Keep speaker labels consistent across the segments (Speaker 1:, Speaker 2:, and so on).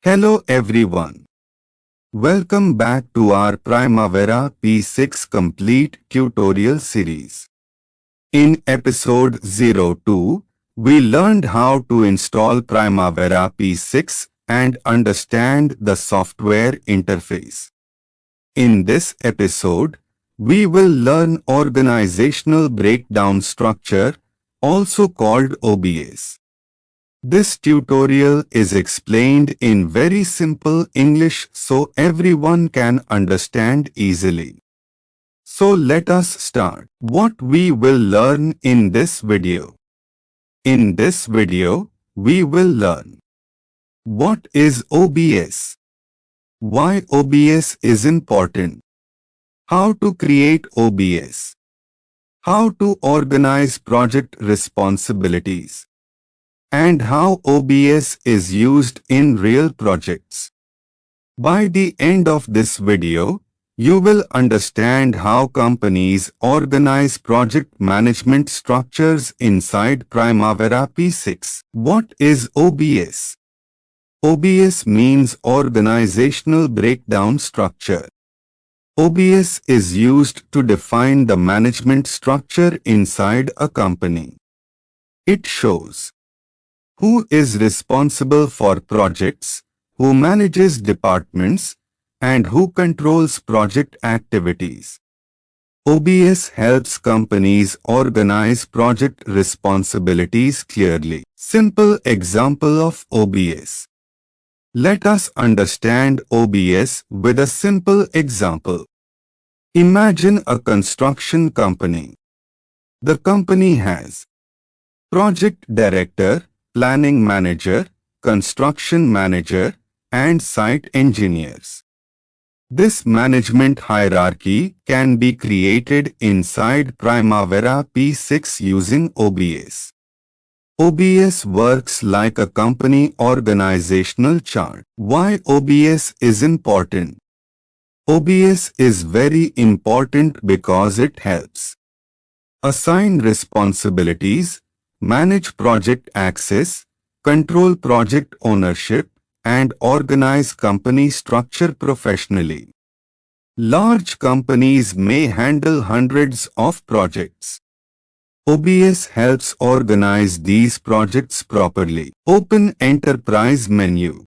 Speaker 1: Hello everyone. Welcome back to our Primavera P6 complete tutorial series. In episode 02, we learned how to install Primavera P6 and understand the software interface. In this episode, we will learn organizational breakdown structure, also called OBS. This tutorial is explained in very simple English so everyone can understand easily. So let us start. What we will learn in this video. In this video, we will learn what is OBS, why OBS is important, how to create OBS, how to organize project responsibilities, and how OBS is used in real projects. By the end of this video, you will understand how companies organize project management structures inside Primavera P6. What is OBS? OBS means Organizational Breakdown Structure. OBS is used to define the management structure inside a company. It shows who is responsible for projects, who manages departments, and who controls project activities. OBS helps companies organize project responsibilities clearly. Simple example of OBS. Let us understand OBS with a simple example. Imagine a construction company. The company has project director, planning manager, construction manager, and site engineers. This management hierarchy can be created inside Primavera P6 using OBS. OBS works like a company organizational chart. Why OBS is important? OBS is very important because it helps assign responsibilities, manage project access, control project ownership, and organize company structure professionally. Large companies may handle hundreds of projects. OBS helps organize these projects properly. Open Enterprise menu.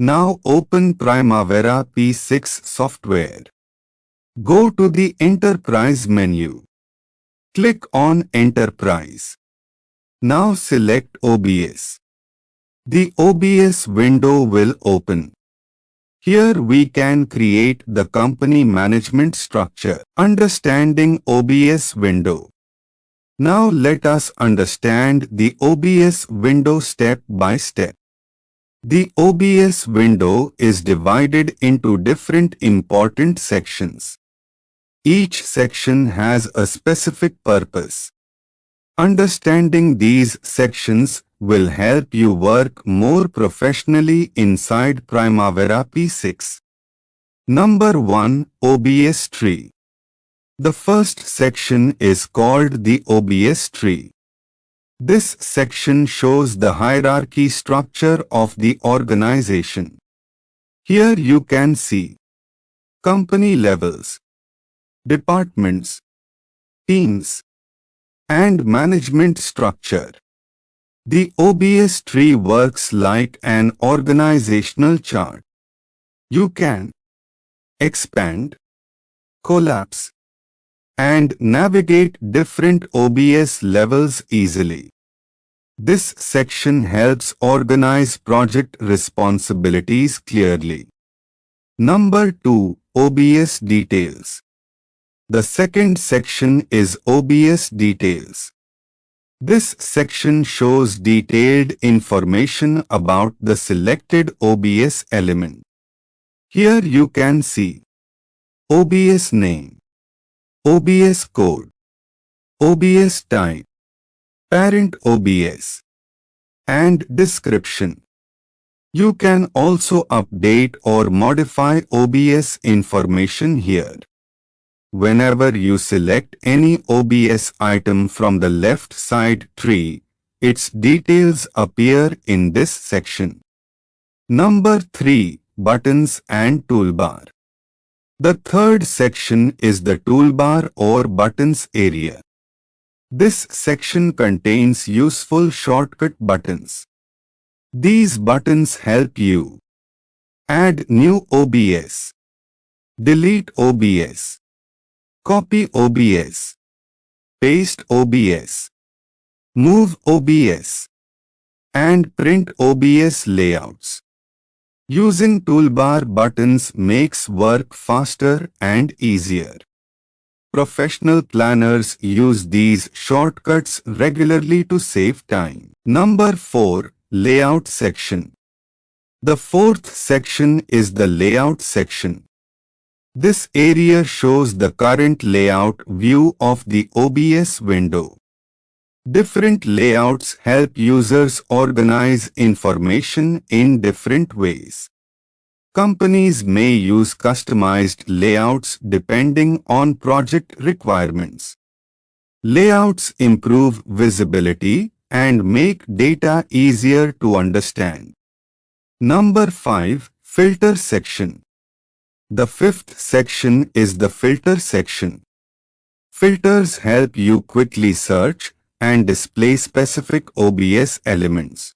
Speaker 1: Now open Primavera P6 software. Go to the Enterprise menu. Click on Enterprise. Now select OBS. The OBS window will open. Here we can create the company management structure. Understanding OBS window. Now let us understand the OBS window step by step. The OBS window is divided into different important sections. Each section has a specific purpose. Understanding these sections will help you work more professionally inside Primavera P6. Number 1. OBS tree. The first section is called the OBS tree. This section shows the hierarchy structure of the organization. Here you can see company levels, departments, teams, and management structure. The OBS tree works like an organizational chart. You can expand, collapse, and navigate different OBS levels easily. This section helps organize project responsibilities clearly. Number 2. OBS details. The second section is OBS details. This section shows detailed information about the selected OBS element. Here you can see OBS name, OBS code, OBS type, parent OBS, and description. You can also update or modify OBS information here. Whenever you select any OBS item from the left side tree, its details appear in this section. Number 3. Buttons and Toolbar. The third section is the Toolbar or Buttons area. This section contains useful shortcut buttons. These buttons help you add new OBS, delete OBS, copy OBS, paste OBS, move OBS, and print OBS layouts. Using toolbar buttons makes work faster and easier. Professional planners use these shortcuts regularly to save time. Number 4. Layout section. The fourth section is the layout section. This area shows the current layout view of the OBS window. Different layouts help users organize information in different ways. Companies may use customized layouts depending on project requirements. Layouts improve visibility and make data easier to understand. Number 5. Filter section. The fifth section is the filter section. Filters help you quickly search and display specific OBS elements.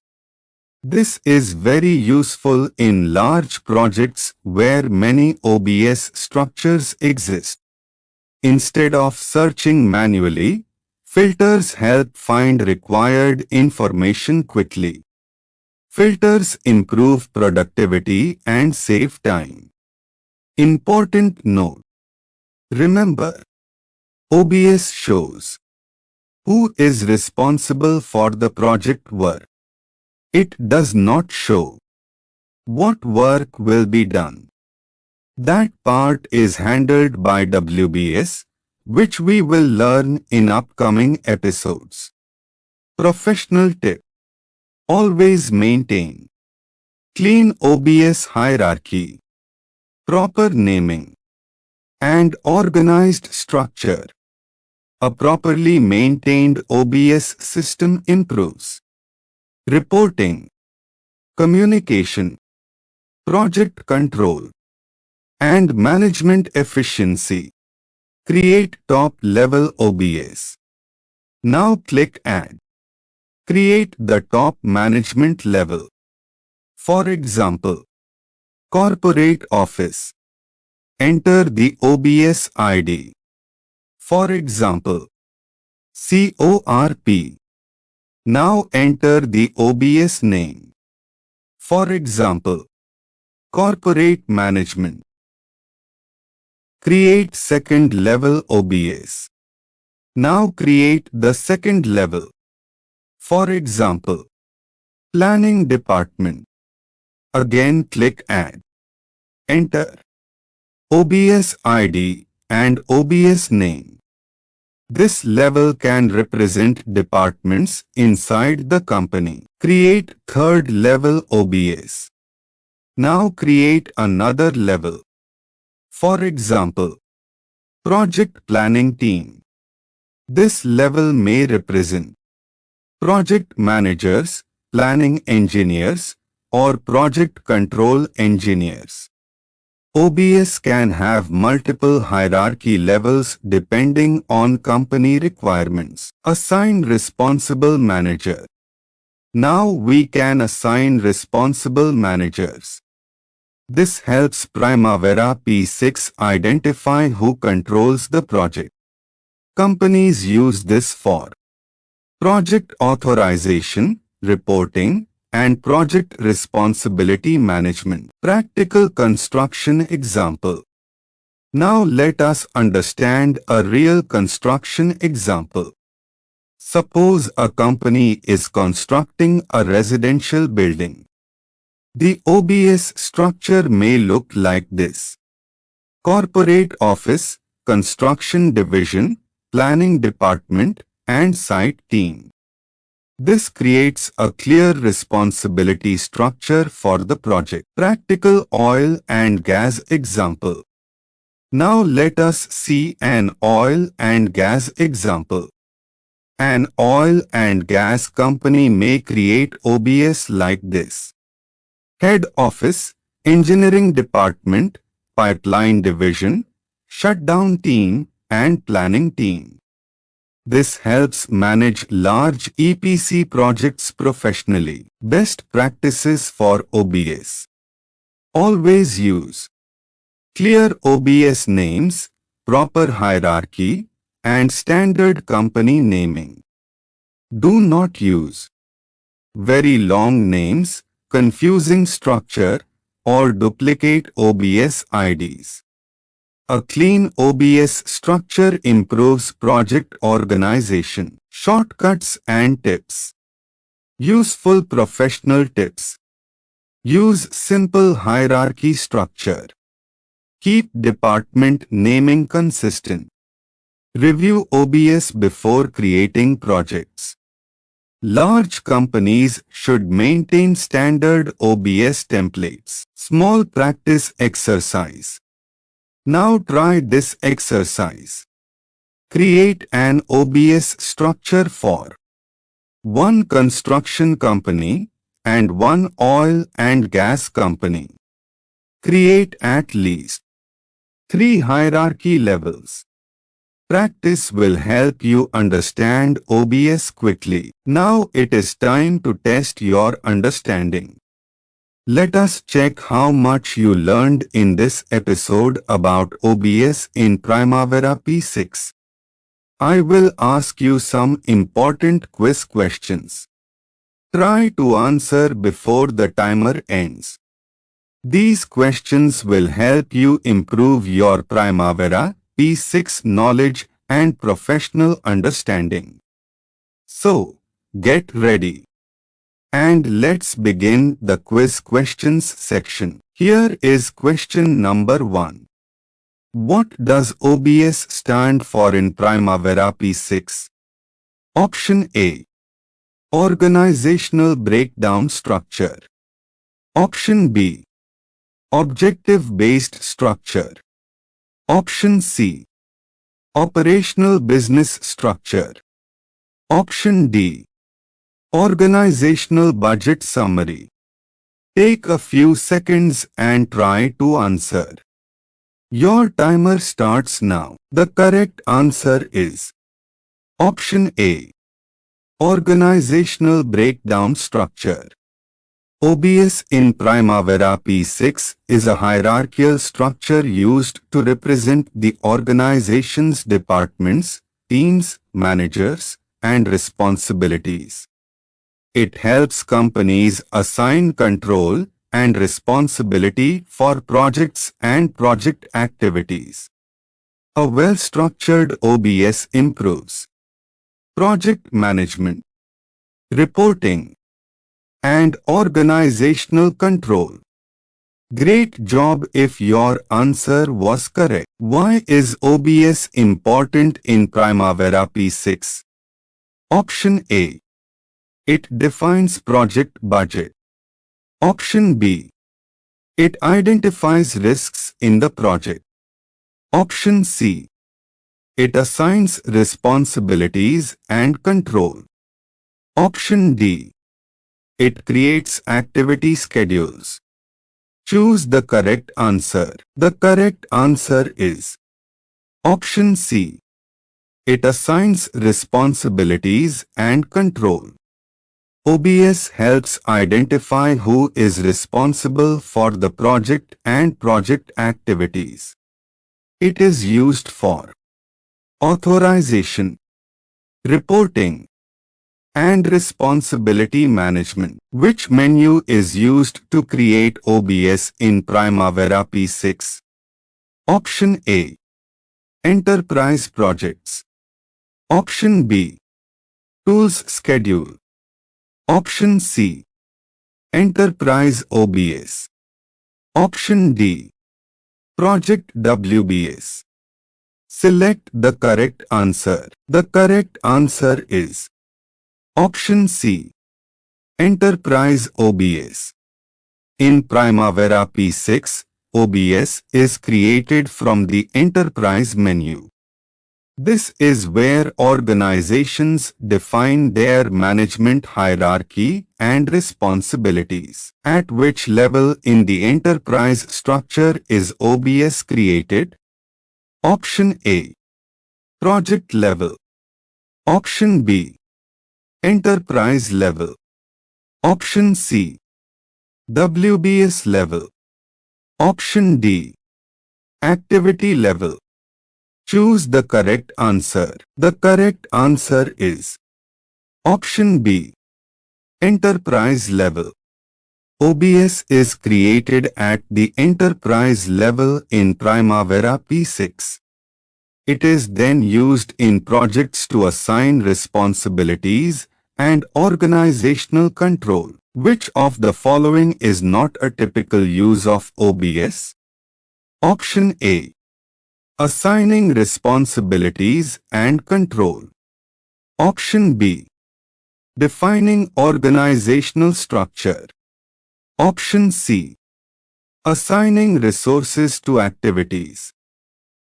Speaker 1: This is very useful in large projects where many OBS structures exist. Instead of searching manually, filters help find required information quickly. Filters improve productivity and save time. Important note: remember, OBS shows who is responsible for the project work. It does not show what work will be done. That part is handled by WBS, which we will learn in upcoming episodes. Professional tip: always maintain clean OBS hierarchy, proper naming, and organized structure. A properly maintained OBS system improves reporting, communication, project control, and management efficiency. Create top-level OBS. Now click Add. Create the top management level. For example, Corporate Office. Enter the OBS ID. For example, CORP. Now enter the OBS name. For example, Corporate Management. Create second level OBS. Now create the second level. For example, Planning Department. Again click Add. Enter OBS ID and OBS name. This level can represent departments inside the company. Create third level OBS. Now create another level. For example, Project Planning Team. This level may represent project managers, planning engineers, or project control engineers. OBS can have multiple hierarchy levels depending on company requirements. Assign responsible manager. Now we can assign responsible managers. This helps Primavera P6 identify who controls the project. Companies use this for project authorization, reporting, and project responsibility management. Practical construction example. Now let us understand a real construction example. Suppose a company is constructing a residential building. The OBS structure may look like this: Corporate Office, Construction Division, Planning Department, and Site Team. This creates a clear responsibility structure for the project. Practical oil and gas example. Now let us see an oil and gas example. An oil and gas company may create OBS like this: Head Office, Engineering Department, Pipeline Division, Shutdown Team, and Planning Team. This helps manage large EPC projects professionally. Best practices for OBS. Always use clear OBS names, proper hierarchy, and standard company naming. Do not use very long names, confusing structure, or duplicate OBS IDs. A clean OBS structure improves project organization. Shortcuts and tips. Useful professional tips. Use simple hierarchy structure. Keep department naming consistent. Review OBS before creating projects. Large companies should maintain standard OBS templates. Small practice exercise. Now try this exercise. Create an OBS structure for one construction company and one oil and gas company. Create at least 3 hierarchy levels. Practice will help you understand OBS quickly. Now it is time to test your understanding. Let us check how much you learned in this episode about OBS in Primavera P6. I will ask you some important quiz questions. Try to answer before the timer ends. These questions will help you improve your Primavera P6 knowledge and professional understanding. So, get ready. And let's begin the quiz questions section. Here is question number 1. What does OBS stand for in Primavera P6? Option A. Organizational Breakdown Structure. Option B. Objective-Based Structure. Option C. Operational Business Structure. Option D. Organizational Budget Summary. Take a few seconds and try to answer. Your timer starts now. The correct answer is Option A. Organizational Breakdown Structure. OBS in Primavera P6 is a hierarchical structure used to represent the organization's departments, teams, managers, and responsibilities. It helps companies assign control and responsibility for projects and project activities. A well-structured OBS improves project management, reporting, and organizational control. Great job if your answer was correct. Why is OBS important in Primavera P6? Option A. It defines project budget. Option B. It identifies risks in the project. Option C. It assigns responsibilities and control. Option D. It creates activity schedules. Choose the correct answer. The correct answer is Option C. It assigns responsibilities and control. OBS helps identify who is responsible for the project and project activities. It is used for authorization, reporting, and responsibility management. Which menu is used to create OBS in Primavera P6? Option A. Enterprise Projects. Option B. Tools Schedule. Option C. Enterprise OBS. Option D. Project WBS. Select the correct answer. The correct answer is Option C. Enterprise OBS. In Primavera P6, OBS is created from the Enterprise menu. This is where organizations define their management hierarchy and responsibilities. At which level in the enterprise structure is OBS created? Option A. Project level. Option B. Enterprise level. Option C. WBS level. Option D. Activity level. Choose the correct answer. The correct answer is Option B. Enterprise level. OBS is created at the enterprise level in Primavera P6. It is then used in projects to assign responsibilities and organizational control. Which of the following is not a typical use of OBS? Option A. Assigning responsibilities and control. Option B. Defining organizational structure. Option C. Assigning resources to activities.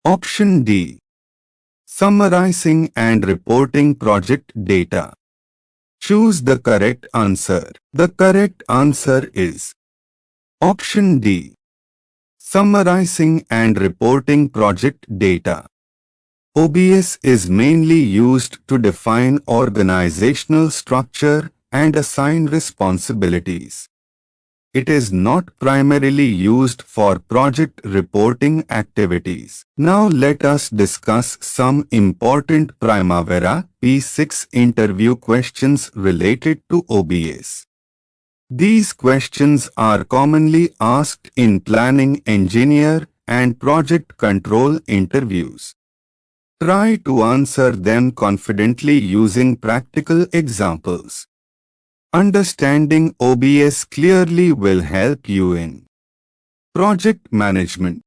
Speaker 1: Option D. Summarizing and reporting project data. Choose the correct answer. The correct answer is Option D. Summarizing and reporting project data. OBS is mainly used to define organizational structure and assign responsibilities. It is not primarily used for project reporting activities. Now let us discuss some important Primavera P6 interview questions related to OBS. These questions are commonly asked in planning, engineer, and project control interviews. Try to answer them confidently using practical examples. Understanding OBS clearly will help you in project management,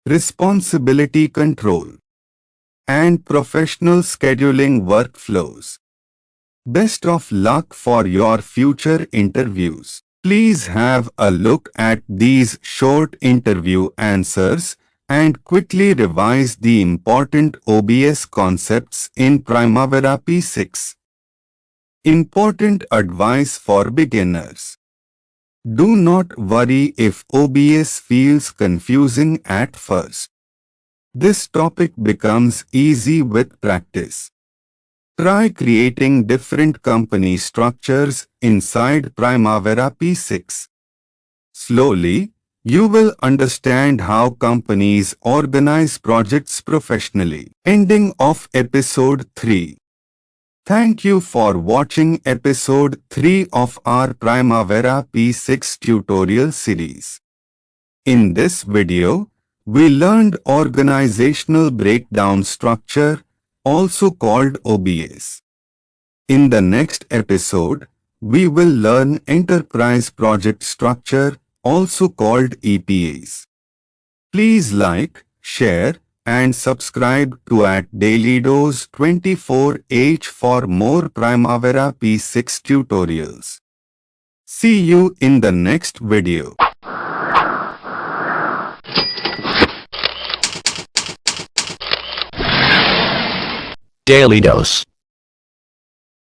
Speaker 1: responsibility control, and professional scheduling workflows. Best of luck for your future interviews. Please have a look at these short interview answers and quickly revise the important OBS concepts in Primavera P6. Important advice for beginners. Do not worry if OBS feels confusing at first. This topic becomes easy with practice. Try creating different company structures inside Primavera P6. Slowly, you will understand how companies organize projects professionally. Ending of Episode 3. Thank you for watching Episode 3 of our Primavera P6 tutorial series. In this video, we learned organizational breakdown structure, also called OBS. In the next episode, we will learn enterprise project structure, also called EPAs. Please like, share, and subscribe to @DailyDose24H for more Primavera P6 tutorials. See you in the next video.
Speaker 2: Daily Dose.